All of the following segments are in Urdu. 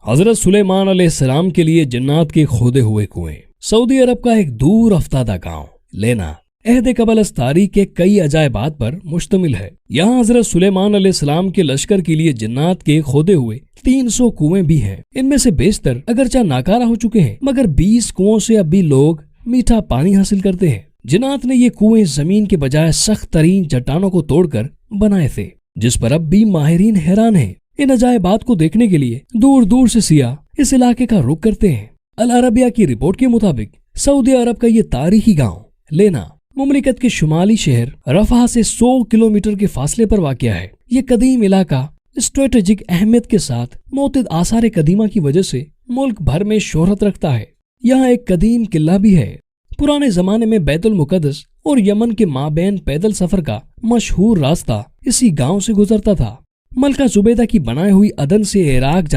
حضرت سلیمان علیہ السلام کے لیے جنات کے کھودے ہوئے کنویں۔ سعودی عرب کا ایک دور افتادہ گاؤں لینا عہد قبل از تاریخ کے کئی عجائبات پر مشتمل ہے۔ یہاں حضرت سلیمان علیہ السلام کے لشکر کے لیے جنات کے کھودے ہوئے 300 کنویں بھی ہیں۔ ان میں سے بیشتر اگرچہ ناکارہ ہو چکے ہیں، مگر 20 کنووں سے اب بھی لوگ میٹھا پانی حاصل کرتے ہیں۔ جنات نے یہ کنویں زمین کے بجائے سخت ترین چٹانوں کو توڑ کر بنائے تھے، جس پر اب بھی ماہرین حیران ہیں۔ ان عجائبات کو دیکھنے کے لیے دور دور سے سیاح اس علاقے کا رخ کرتے ہیں۔ العربیہ کی رپورٹ کے مطابق سعودی عرب کا یہ تاریخی گاؤں لینا مملکت کے شمالی شہر رفح سے 100 کلومیٹر کے فاصلے پر واقع ہے۔ یہ قدیم علاقہ اسٹریٹجک اہمیت کے ساتھ متعدد آثار قدیمہ کی وجہ سے ملک بھر میں شہرت رکھتا ہے۔ یہاں ایک قدیم قلعہ بھی ہے۔ پرانے زمانے میں بیت المقدس اور یمن کے مابین پیدل سفر کا مشہور راستہ اسی گاؤں سے گزرتا تھا۔ ملکہ زبیدہ کی بنائے ہوئی عدن سے عراق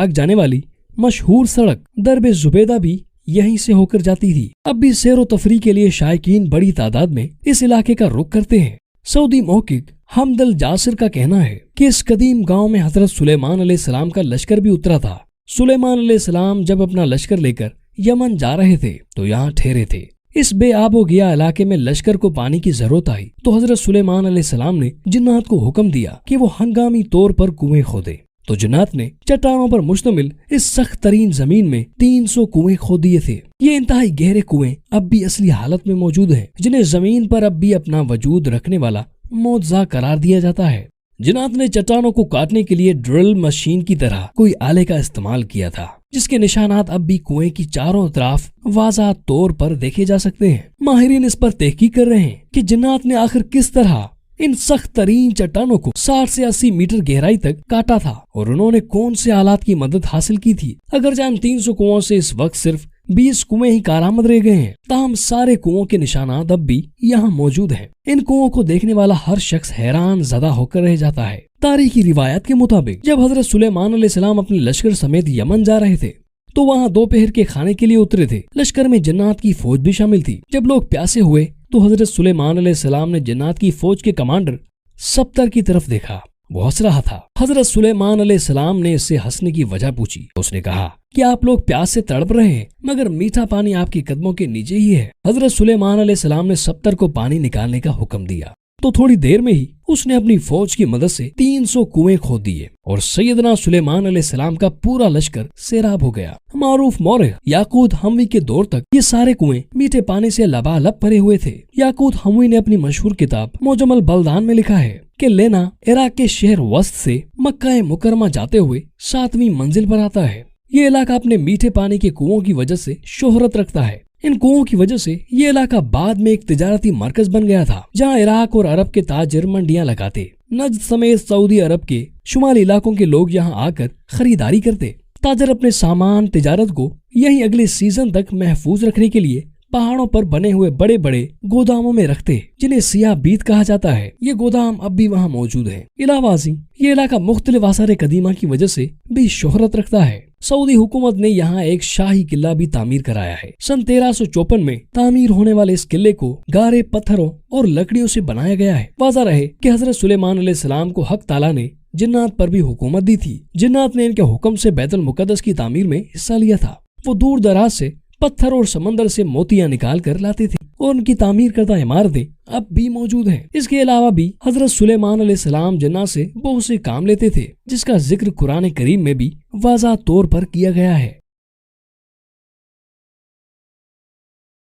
جانے والی مشہور سڑک درب زبیدہ بھی یہیں سے ہو کر جاتی تھی۔ اب بھی سیر و تفریح کے لیے شائقین بڑی تعداد میں اس علاقے کا رخ کرتے ہیں۔ سعودی محقق حمد الجاسر کا کہنا ہے کہ اس قدیم گاؤں میں حضرت سلیمان علیہ السلام کا لشکر بھی اترا تھا۔ سلیمان علیہ السلام جب اپنا لشکر لے کر یمن جا رہے تھے تو یہاں ٹھہرے تھے۔ اس بے آب و گیا علاقے میں لشکر کو پانی کی ضرورت آئی تو حضرت سلیمان علیہ السلام نے جنات کو حکم دیا کہ وہ ہنگامی طور پر کنویں کھودے، تو جنات نے چٹانوں پر مشتمل اس سخت ترین زمین میں 300 کنویں کھود دیے تھے۔ یہ انتہائی گہرے کنویں اب بھی اصلی حالت میں موجود ہیں، جنہیں زمین پر اب بھی اپنا وجود رکھنے والا معجزہ قرار دیا جاتا ہے۔ جنات نے چٹانوں کو کاٹنے کے لیے ڈرل مشین کی طرح کوئی آلے کا استعمال کیا تھا، جس کے نشانات اب بھی کنویں کی چاروں طرف واضح طور پر دیکھے جا سکتے ہیں۔ ماہرین اس پر تحقیق کر رہے ہیں کہ جنات نے آخر کس طرح ان سخت ترین چٹانوں کو 60 سے 80 میٹر گہرائی تک کاٹا تھا، اور انہوں نے کون سے آلات کی مدد حاصل کی تھی۔ اگرچہ ان 300 کنووں سے اس وقت صرف 20 کنویں ہی کارآمد رہ گئے ہیں، تاہم سارے کنووں کے نشانات اب بھی یہاں موجود ہیں۔ ان کنووں کو دیکھنے والا ہر شخص حیران زدہ ہو کر رہ جاتا ہے۔ تاریخی روایت کے مطابق جب حضرت سلیمان علیہ السلام اپنے لشکر سمیت یمن جا رہے تھے تو وہاں دوپہر کے کھانے کے لیے اترے تھے۔ لشکر میں جنات کی فوج بھی شامل تھی۔ جب لوگ پیاسے ہوئے تو حضرت سلیمان علیہ السلام نے جنات کی فوج کے کمانڈر سبتر کی طرف دیکھا۔ وہ ہنس رہا تھا۔ حضرت سلیمان علیہ السلام نے اس سے ہنسنے کی وجہ پوچھی۔ اس نے کہا کہ آپ لوگ پیاس سے تڑپ رہے ہیں، مگر میٹھا پانی آپ کے قدموں کے نیچے ہی ہے۔ حضرت سلیمان علیہ السلام نے سبتر کو پانی نکالنے کا حکم دیا تو تھوڑی دیر میں ہی اس نے اپنی فوج کی مدد سے 300 کنویں کھود دیے اور سیدنا سلیمان علیہ السلام کا پورا لشکر سیراب ہو گیا۔ معروف مورخ یاقوت حموی کے دور تک یہ سارے کنویں میٹھے پانی سے لبالب بھرے ہوئے تھے۔ یاقوت حموی نے اپنی مشہور کتاب معجم البلدان میں لکھا ہے کہ لینا عراق کے شہر وسط سے مکہ مکرمہ جاتے ہوئے 7ویں منزل پر آتا ہے۔ یہ علاقہ اپنے میٹھے پانی کے کنووں کی وجہ سے شہرت رکھتا ہے۔ ان کنووں کی وجہ سے یہ علاقہ بعد میں ایک تجارتی مرکز بن گیا تھا، جہاں عراق اور عرب کے تاجر منڈیاں لگاتے۔ نجد سمیت سعودی عرب کے شمالی علاقوں کے لوگ یہاں آ کر خریداری کرتے۔ تاجر اپنے سامان تجارت کو یہیں اگلے سیزن تک محفوظ رکھنے کے لیے پہاڑوں پر بنے ہوئے بڑے بڑے گوداموں میں رکھتے، جنہیں سیاہ بیت کہا جاتا ہے۔ یہ گودام اب بھی وہاں موجود ہیں۔ علاوہ ازیں یہ علاقہ مختلف آثار قدیمہ کی وجہ سے بھی شہرت رکھتا ہے۔ سعودی حکومت نے یہاں ایک شاہی قلعہ بھی تعمیر کرایا ہے۔ سن 1354 میں تعمیر ہونے والے اس قلعے کو گارے پتھروں اور لکڑیوں سے بنایا گیا ہے۔ واضح رہے کہ حضرت سلیمان علیہ السلام کو حق تعالیٰ نے جنات پر بھی حکومت دی تھی۔ جنات نے ان کے حکم سے بیت المقدس کی تعمیر میں حصہ لیا تھا۔ وہ دور دراز سے پتھر اور سمندر سے موتیاں نکال کر لاتے تھے اور ان کی تعمیر کردہ عمارتیں اب بھی موجود ہیں۔ اس کے علاوہ بھی حضرت سلیمان علیہ السلام جنات سے بہت سے کام لیتے تھے، جس کا ذکر قرآن کریم میں بھی واضح طور پر کیا گیا ہے۔